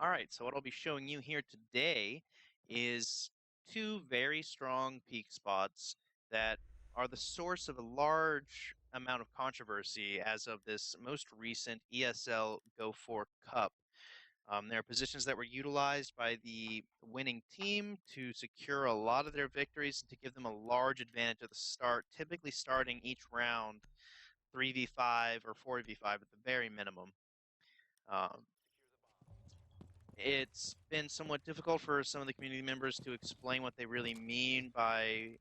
All right, so what I'll be showing you here today is two very strong peak spots that are the source of a large amount of controversy as of this most recent ESL Go 4 Cup. There are positions that were utilized by the winning team to secure a lot of their victories and to give them a large advantage at the start, typically starting each round 3v5 or 4v5 at the very minimum. Um, It's been somewhat difficult for some of the community members to explain what they really mean by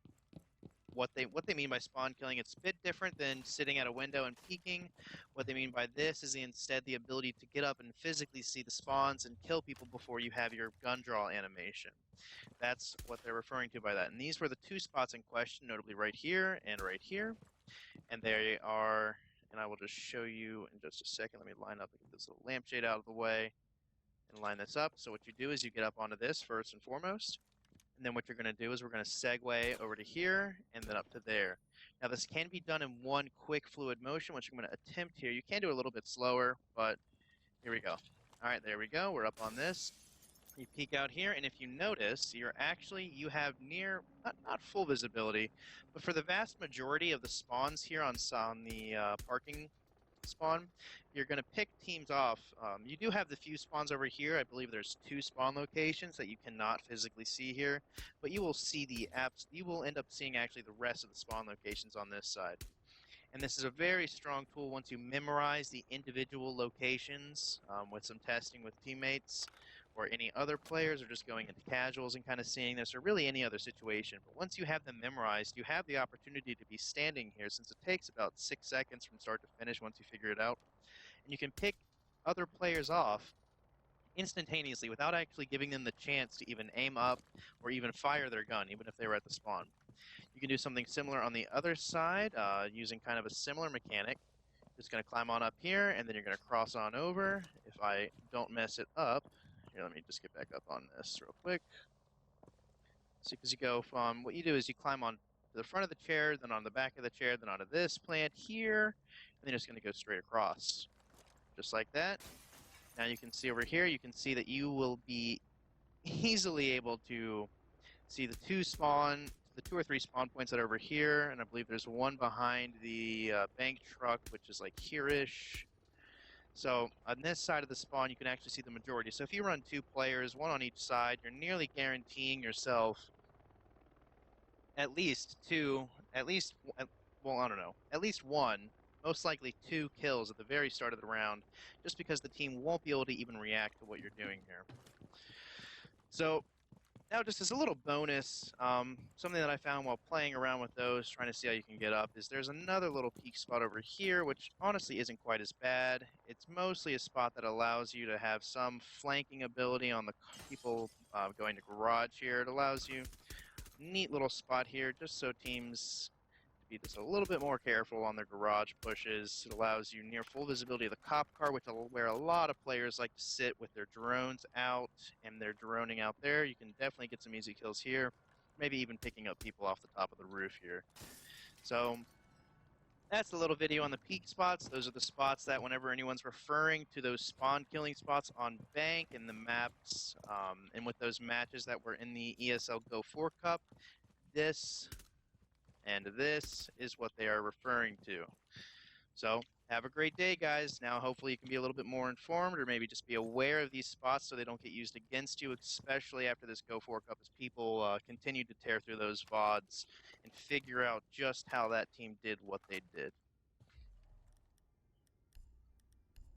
what they mean by spawn killing. It's a bit different than sitting at a window and peeking. What they mean by this is instead the ability to get up and physically see the spawns and kill people before you have your gun draw animation. That's what they're referring to by that. And these were the two spots in question, notably right here and right here. And they are, and I will just show you in just a second. Let me line up and get this little lampshade out of the way and line this up. So what you do is you get up onto this first and foremost, and then what you're going to do is we're going to segue over to here and then up to there. Now this can be done in one quick fluid motion, which I'm going to attempt here. You can do it a little bit slower, but here we go. All right, there we go. We're up on this. You peek out here, and if you notice, you have near, not full visibility, but for the vast majority of the spawns here on the parking spawn, you're going to pick teams off. You do have the few spawns over here. I believe there's 2 spawn locations that you cannot physically see here, but you will see you will end up seeing actually the rest of the spawn locations on this side. And this is a very strong tool once you memorize the individual locations with some testing with teammates or any other players, or just going into casuals and kind of seeing this, or really any other situation. But once you have them memorized, you have the opportunity to be standing here, since it takes about 6 seconds from start to finish once you figure it out. And you can pick other players off instantaneously without actually giving them the chance to even aim up or even fire their gun, even if they were at the spawn. You can do something similar on the other side using kind of a similar mechanic. Just going to climb on up here, and then you're going to cross on over. If I don't mess it up, here, let me just get back up on this real quick. See, because you go from, what you do is you climb on to the front of the chair, then on the back of the chair, then onto this plant here, and then you're just going to go straight across. Just like that. Now you can see over here, you can see that you will be easily able to see the 2 or 3 spawn points that are over here, and I believe there's one behind the bank truck, which is like here-ish. So on this side of the spawn, you can actually see the majority. So if you run 2 players, 1 on each side, you're nearly guaranteeing yourself at least 2, well, I don't know, at least 1, most likely 2 kills at the very start of the round, just because the team won't be able to even react to what you're doing here. So now, just as a little bonus, something that I found while playing around with those, trying to see how you can get up, is there's another little peak spot over here, which honestly isn't quite as bad. It's mostly a spot that allows you to have some flanking ability on the people going to garage here. It allows you a neat little spot here, just so teams be just a little bit more careful on their garage pushes. It allows you near full visibility of the cop car, where a lot of players like to sit with their drones out, and they're droning out there. You can definitely get some easy kills here, maybe even picking up people off the top of the roof here. So that's the little video on the peak spots. Those are the spots that whenever anyone's referring to those spawn killing spots on Bank and the maps, and with those matches that were in the ESL Go 4 Cup, this and this is what they are referring to. So have a great day, guys. Now hopefully you can be a little bit more informed, or maybe just be aware of these spots so they don't get used against you, especially after this Go 4 Cup, as people continue to tear through those VODs and figure out just how that team did what they did.